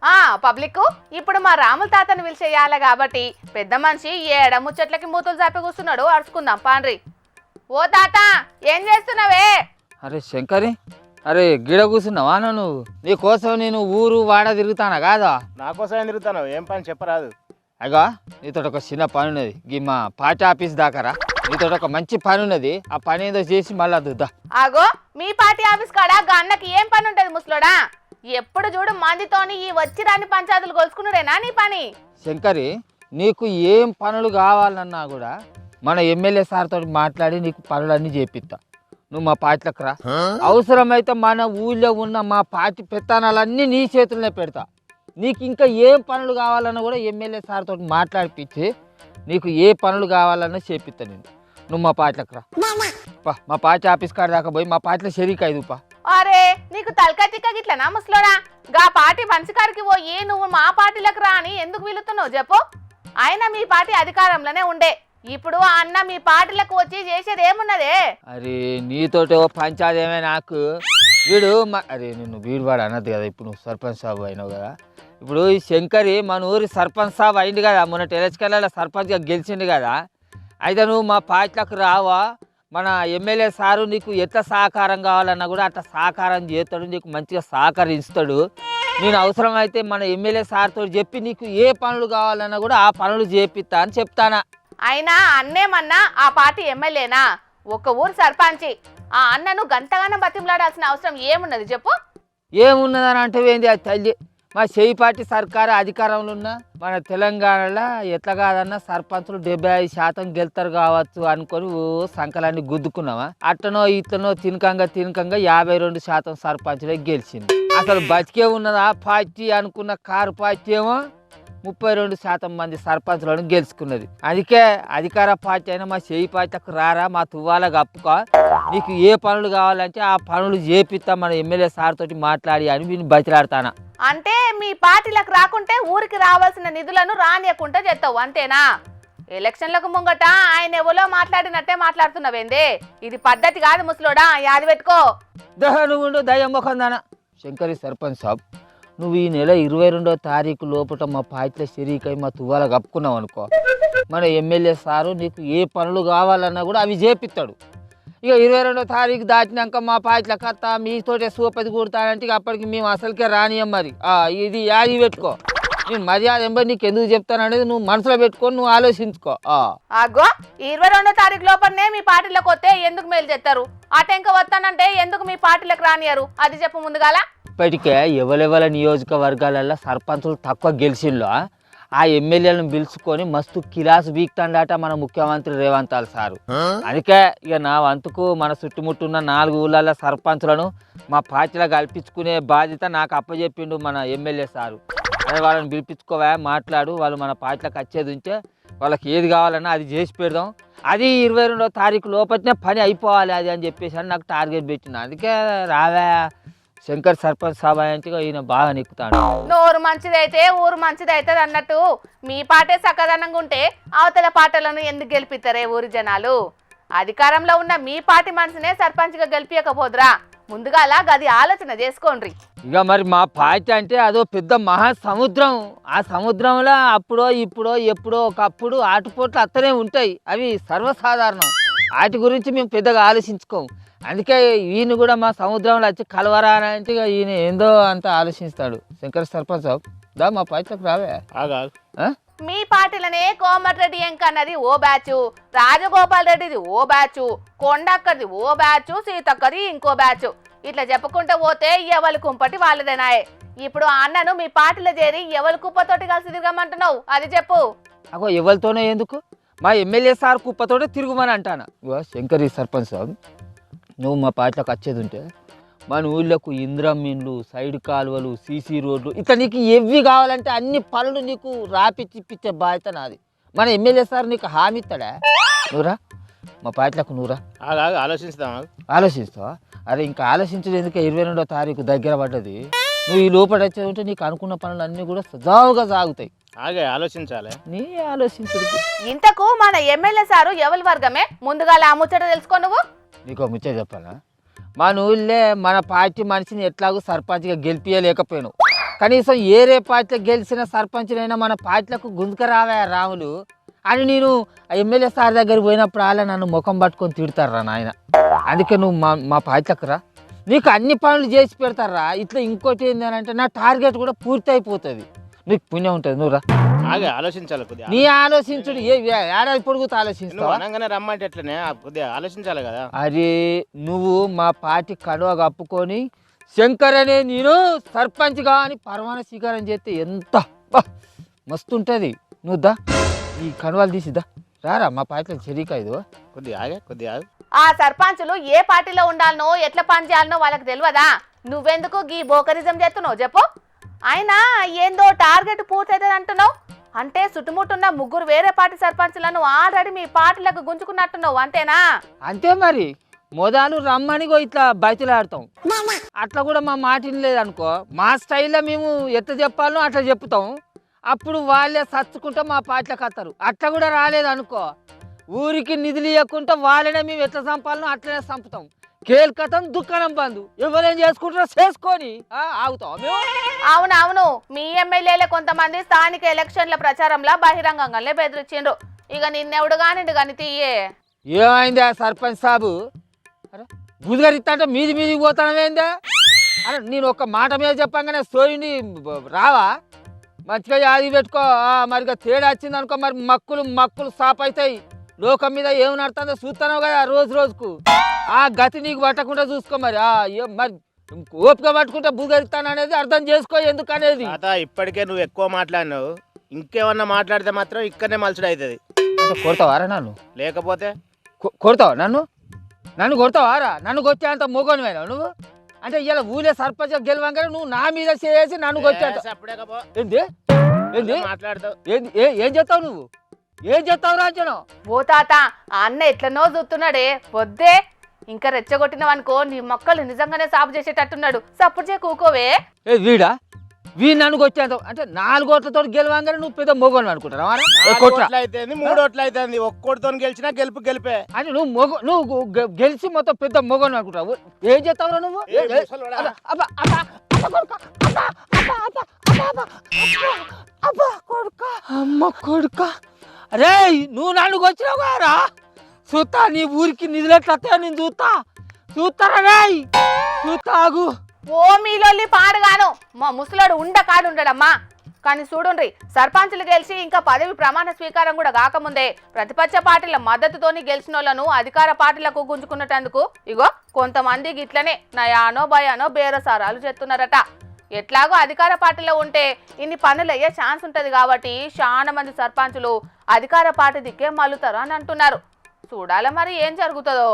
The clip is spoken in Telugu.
ఆ పబ్లిక్ ఇప్పుడు మా రాముల తాతను పిలిచేయాలి కాబట్టి పెద్ద మనిషి ఏడ ముచ్చట్లకి మూతులు చాపి కూర్చున్నాడు. అరుచుకుందాం పాండ్రి. ఓ తాత ఏం చేస్తున్నావే? అరే శంకరి, అరే గిడ కూర్చున్నావా నువ్వు? నీ కోసం నేను ఊరు వాడ తిరుగుతానా కాదా? నా కోసం ఏం తిరుగుతాను? ఏం పని చెప్పరాదు. అగా నీతో ఒక చిన్న పని ఉన్నది. మా పార్టీ ఆఫీస్ దాకారా. నీతో ఒక మంచి పని ఉన్నది. ఆ పని ఏదో చేసి మళ్ళా దుద్దా. ఆగో మీ పార్టీ ఆఫీస్ కాడ గన్నకి ఏం పని ఉంటది ముసలోడా? ఎప్పుడు చూడు మందితోని ఈ వచ్చి రాని పంచాయతీలు కొలుసుకున్నాడేనా నీ పని? శంకరి, నీకు ఏం పనులు కావాలన్నా కూడా మన ఎమ్మెల్యే సార్ తోటి మాట్లాడి నీకు పనులన్నీ చేపిస్తా. నువ్వు మా పార్టీలకు రా. అవసరమైతే మన ఊళ్ళో ఉన్న మా పార్టీ పెత్తనాలన్నీ నీ చేతుల్లోనే పెడతా. నీకు ఇంకా ఏం పనులు కావాలన్నా కూడా ఎమ్మెల్యే సార్ తోటి మాట్లాడిపించి నీకు ఏ పనులు కావాలన్నా చేపిస్తా నేను. నువ్వు మా పార్టీలకు రా. మా పార్టీ ఆఫీస్ కాడ దాకా పోయి మా పార్టీలో షరీక్ అయిదుపా. అరే నీకు తలకాయ తిక్క గిట్లనా ముసలోడా? గా పార్టీ మనిషికాడికి పోయి నువ్వు మా పార్టీలకు రా అని ఎందుకు పిలుస్తున్నావు చెప్పు? ఆయన మీ పార్టీ అధికారంలోనే ఉండే. ఇప్పుడు ఆ అన్న మీ పార్టీలకు వచ్చి చేసేది ఏమున్నదే? అరే నీతోటి ఓ పంచాదేమే నాకు. అరే నిన్ను వీడువాడు అన్నది కదా. ఇప్పుడు నువ్వు సర్పంచ్ సాబు అయినావు కదా. ఇప్పుడు ఈ శంకరి మన ఊరి సర్పంచ్ సాబు అయింది కదా. మొన్న ఎలక్షన్లలో సర్పంచ్గా గెలిచింది కదా. అయితే నువ్వు మా పార్టీలకు రావా? మన ఎమ్మెల్యే సారు నీకు ఎట్లా సహకారం కావాలన్నా కూడా అట్లా సహకారం చేస్తాడు. నీకు మంచిగా సహకరిస్తాడు. నేను అవసరమైతే మన ఎమ్మెల్యే సార్తో చెప్పి నీకు ఏ పనులు కావాలన్నా కూడా ఆ పనులు చేపిస్తా అని చెప్తానా. అయినా అన్నేమన్నా ఆ పార్టీ ఎమ్మెల్యేనా? ఒక ఊరు సర్పంచి. ఆ అన్నను గంటగానం బతిమలాడాల్సిన అవసరం ఏమున్నది చెప్పు? ఏమున్నదని అంటే ఏంది అది తల్లి. మా చేయి పార్టీ సర్కారు అధికారంలో ఉన్న మన తెలంగాణలో ఎట్లా కాదన్నా సర్పంచులు 75% గెలుతారు కావచ్చు అనుకొని ఓ సంకలాన్ని గుద్దుకున్నావా. అట్టనో ఇట్లనో తినకంగా 52% సర్పంచులే గెలిచింది. అసలు బతికే ఉన్నదా పార్టీ అనుకున్న కారు పార్టీ ఏమో 32% మంది సర్పంచులను గెలుచుకున్నది. అందుకే అధికార పార్టీ అయినా మా చేయి పార్టీకి రారా, మా తువ్వాల కప్పుకో. నీకు ఏ పనులు కావాలంటే ఆ పనులు చేపిస్తా మన ఎమ్మెల్యే సార్ తోటి మాట్లాడి అని నేను బతిలాడతానా. అంటే మీ పార్టీలకు రాకుంటే ఊరికి రావాల్సిన నిధులను రానియకుండా చేస్తావు అంతేనా? ఎలక్షన్లకు ముంగట ఆయన ఎవరో మాట్లాడినట్టే మాట్లాడుతున్నావేందే? ఇది పద్ధతి కాదు ముసలోడా, యాది పెట్టుకో. నువ్వు దయ్యం మొకందానా. శంకరి సర్పంచ్ సాబ్, నువ్వు ఈ నెల 22వ తారీఖు లోపల మా పార్టీలో షరీకై మా తువ్వాల కప్పుకున్నావు అనుకో, మన ఎమ్మెల్యే సారు నీకు ఏ పనులు కావాలన్నా కూడా అవి చేపిస్తాడు. ఇక 22వ తారీఖు దాటినాక మా పార్టీల కత్త మీతోటే సూపతి కూడతానంటే అప్పటికి మేము అసలుకే రానియం. మరి ఇది యాది పెట్టుకో. నేను మర్యాద ఎంబడి నీకు ఎందుకు చెప్తాను అనేది నువ్వు మనసులో పెట్టుకొని నువ్వు ఆలోచించుకో. అగ్గో 22వ తారీఖు లోపలనే మీ పార్టీలోకి వస్తే ఎందుకు మేలు చేస్తారు? అటెంక వస్తానంటే ఎందుకు మీ పార్టీలకు రానియరు? అది చెప్పు ముందుగాల. ఇప్పటికే ఎవరెవల నియోజకవర్గాలలో సర్పంచులు తక్కువ గెలిచిందో ఆ ఎమ్మెల్యేలను పిలుచుకొని మస్తు కిలాసు బీక్తాండట మన ముఖ్యమంత్రి రేవంత్ సారు. అందుకే ఇక నా వంతుకు మన చుట్టుముట్టున్న 4 ఊళ్ళల్లో సర్పంచులను మా పార్టీలో కల్పించుకునే బాధ్యత నాకు అప్పచెప్పిండు మన ఎమ్మెల్యే సారు. అదే వాళ్ళని పిలిపించుకోవా, మాట్లాడు. వాళ్ళు మన పార్టీలోకి వచ్చేది ఉంటే వాళ్ళకి ఏది కావాలన్నా అది చేసి పెడదాం. అది 22వ తారీఖు లోపలనే పని అయిపోవాలి అది అని చెప్పేసి అని నాకు టార్గెట్ పెట్టింది. అందుకే రావా శంకర్ సర్పంచ్ సభాయంగా ఈయన బాగా నెక్కుతాడు. నోరు మంచిదైతే ఊరు మంచిదైతే అన్నట్టు మీ పాటే సకదనంగా ఉంటే అవతల పాటలను ఎందుకు గెలిపిస్తారే ఊరి జనాలు? అధికారంలో ఉన్న మీ పార్టీ మనిషినే సర్పంచ్గా గెలిపియకపోదురా? ముందుగాల గది ఆలోచన చేసుకోండి. ఇక మరి మా పార్టీ అంటే అదో పెద్ద మహాసముద్రం. ఆ సముద్రంలో అప్పుడో ఇప్పుడో ఎప్పుడో ఒకప్పుడు ఆటుపోట్లు అత్తనే ఉంటాయి. అవి సర్వసాధారణం. వాటి గురించి మేము పెద్దగా ఆలోచించుకోము. అందుకే ఈయన కూడా మా సముద్రంలో వచ్చి కలవరా అని అంటే ఈయన ఏందో అంత ఆలోచిస్తాడు. శంకర్ సర్పంచ్ దా మా పార్టీలోకి రావే. మీ పార్టీలనే కోమటిరెడ్డి ఎంకన్నది ఓ బ్యాచ్, రాజగోపాల్ రెడ్డిది ఓ బ్యాచ్, కొండక్కడిది ఓ బ్యాచ్, సీతక్కది ఇంకో బ్యాచ్. ఇట్లా చెప్పుకుంటూ పోతే ఎవరి కుంపటి వాళ్ళదేనాయే. ఇప్పుడు ఆ అన్నను మీ పార్టీలో చేరి ఎవరి కుప్పతోటి కలిసి తిరగమంటున్నావు అది చెప్పు? అగో ఎవరితోనే ఎందుకు, మా ఎమ్మెల్యే సార్ కుప్పతోటే తిరుగుమని అంటాను. శంకర్ సర్పంచ్ నువ్వు మా పార్టీలోకి వచ్చేది ఉంటే మన ఊళ్ళకు ఇంద్రమిన్లు, సైడ్ కాలువలు, సీసీ రోడ్లు ఇట్లా నీకు ఎవి కావాలంటే అన్ని పనులు నీకు రాపిచ్చిప్పించే బాధ్యత నాది. మన ఎమ్మెల్యే సార్ నీకు హామీ ఇస్తాడా? నువ్వురా మా పార్టీలకు, నువ్వురా. ఆలోచిస్తావా? అరే ఇంకా ఆలోచించడం ఎందుకు? 22వ తారీఖు దగ్గర పడ్డది. నువ్వు ఈ లోపల వచ్చే ఉంటే నీకు అనుకున్న పనులు అన్నీ కూడా సజావుగా సాగుతాయి. ఆలోచించాలి. నీ ఆలోచించడు. ఇంతకు మన ఎమ్మెల్యే సారు ఎవరి వర్గమే? ముందుగా ఆ ముచ్చట తెలుసుకో. నువ్వు నీకు ముచ్చట చెప్పాలా? మన ఊళ్ళే మన పార్టీ మనిషిని ఎట్లాగో సర్పంచ్గా గెలిపియలేకపోయాను. కనీసం ఏరే పార్టీలకు గెలిచిన సర్పంచ్నైనా మన పార్టీలకు గుంజుక రావా రాములు అని నేను ఎమ్మెల్యే సార్ దగ్గరికి పోయినప్పుడు అలా నన్ను ముఖం పట్టుకొని తిడతారా నాయన. అందుకే నువ్వు మా పార్టీలకు రా, నీకు అన్ని పనులు చేసి పెడతారా. ఇట్లా ఇంకోటి ఏంటంటే నా టార్గెట్ కూడా పూర్తి అయిపోతుంది, నీకు పుణ్యం ఉంటుంది. నువ్వు రా, ఆగే ఆలోచించాలి కొద్దిగా. నీ ఆలోచించుడు ఏడాది పొడుగుతా ఆలోచిస్తావా? నువ్వు అనగానే రమ్మంటే ఎట్లనే కొద్దిగా ఆలోచించాలి కదా. అది నువ్వు మా పార్టీ కడువ కప్పుకొని శంకర్ అనే నేను సర్పంచ్గా అని పరమాణ స్వీకారం చేస్తే ఎంత మస్తు ఉంటుంది. నువ్వు దా, ఈ కనువాలు తీసిద్దా రారా మా పార్టీలో చెరికా ఇది. కొద్దిగా ఆగే, కొద్దిగా ఆగు. ఆ సర్పంచులు ఏ పార్టీలో ఉండాలనో ఎట్లా పని చేయాలనో వాళ్ళకి తెలియదా? నువ్వెందుకు గీ బోకరిజం చేస్తున్నావు చెప్పు? అయినా ఏందో టార్గెట్ పూర్తవుతుంది అంటున్నావు అంటే చుట్టుముట్టున్న 3 వేరే పార్టీ సర్పంచులను ఆల్రెడీ మీ పార్టీలకు గుంజుకున్నట్టున్నావు అంతేనా? అంతే మరి, మొదలు రమ్మని ఇట్లా బయటలాడతాం. అట్లా కూడా మా మాట లేదనుకో, మా స్టైల్లో మేము ఎట్లా చెప్పాలనో అట్లా చెప్తాం. అప్పుడు వాళ్ళే సచ్చుకుంటా మా పార్టీలకు వస్తారు. అట్లా కూడా రాలేదనుకో, ఊరికి నిధులు ఇవ్వకుండా వాళ్ళనే మేము ఎట్లా చంపాలనో అట్లనే చంపుతాం. కేల్కతం దుకాణం బంధు, ఎవరేం చేసుకుంటారో చేసుకొని ఆగుతాం మేము. అవునవును, మీ ఎమ్మెల్యేలే కొంతమంది స్థానిక ఎలక్షన్ల ప్రచారంలో బహిరంగంగానే బెదిరించిండ్రు. ఇక నిన్నెవడు కానిండు కానీ తీయే. ఏమైందా సర్పంచ్ సాబు? అరే బుధగరిస్తా అంటే మీదికి పోతానమేందా? అరే నేను ఒక మాట మీద చెప్పంగానే సోయింది రావా? మంచిగా యాది పెట్టుకో. మరిగా తేడా వచ్చింది అనుకో, మరి మక్కులు సాప్ అవుతాయి. లోకం మీద ఏమి నడుతుందో చూస్తానో కదా రోజు రోజుకు. ఆ గతి నీకు పట్టకుండా చూసుకో. మరి మరి ఓపిక పట్టుకుంటే బుధగరిస్తాను అనేది అర్థం చేసుకో ఎందుకనేది. ఇప్పటికే నువ్వు ఎక్కువ మాట్లాడినావు, ఇంకేమన్నా మాట్లాడితే మాత్రం ఇక్కడనే మలచడం అవుతుంది. కొడతావారా నన్ను? లేకపోతే కొడతావా నన్ను కొడతావారా? నన్ను కొట్టే అంత మొగనివేనా నువ్వు? అంటే ఇలా ఊళ్ళే సర్పంచ్ గెలవంగానే నువ్వు నా మీద చేసి నన్ను కొట్టాడు. ఏంది ఏంది మాట్లాడతావు? ఏం చేస్తావు నువ్వు? ఏం చేస్తావు రాజను? ఓ తాత, ఆ అన్న ఎట్లనో చూస్తున్నాడే వద్దే. ఇంకా రెచ్చగొట్టినవనుకో నీ మొక్కలు నిజంగానే సాపు చేసేటట్టున్నాడు. సప్పుడు చే కూకోవే. వీడు నన్ను కొట్టాడు అంటే 4 ఓట్లతో గెలవంగానే నువ్వు పెద్ద మొగను అనుకుంటారా? 3 ఓట్లు అవుతుంది, ఒక్కోటితో గెలిచినా గెలిపే అంటే నువ్వు గెలిచి మొత్తం పెద్ద మొగను అనుకుంటావు. ఏం చేస్తావురా నువ్వు? అమ్మ కొడుక, అరే నువ్వు నన్ను వచ్చినావు కారా? చూస్తా నీ ఊరికి నిధులు ఎట్లా నేను చూస్తారా? చూస్తాగు. ఓ మీలొల్లి పాడుగాను, మా ముసలోడు కాడుండడమ్మా. కానీ చూడుండ్రి, సర్పంచులు గెలిచి ఇంకా పదవి ప్రమాణ స్వీకారం కూడా కాకముందే ప్రతిపక్ష పార్టీల మద్దతుతోని గెలిచిన వాళ్ళను అధికార పార్టీలకు గుంజుకున్నటందుకు ఇగో కొంతమంది గిట్లనే నయానో భయానో బేరసారాలు చేస్తున్నారట. ఎట్లాగో అధికార పార్టీలో ఉంటే ఇన్ని పనులు అయ్యే ఛాన్స్ ఉంటది కాబట్టి చాలా మంది సర్పంచులు అధికార పార్టీ దిక్కే మల్లుతారు అని అంటున్నారు. చూడాలి మరి ఏం జరుగుతుందో.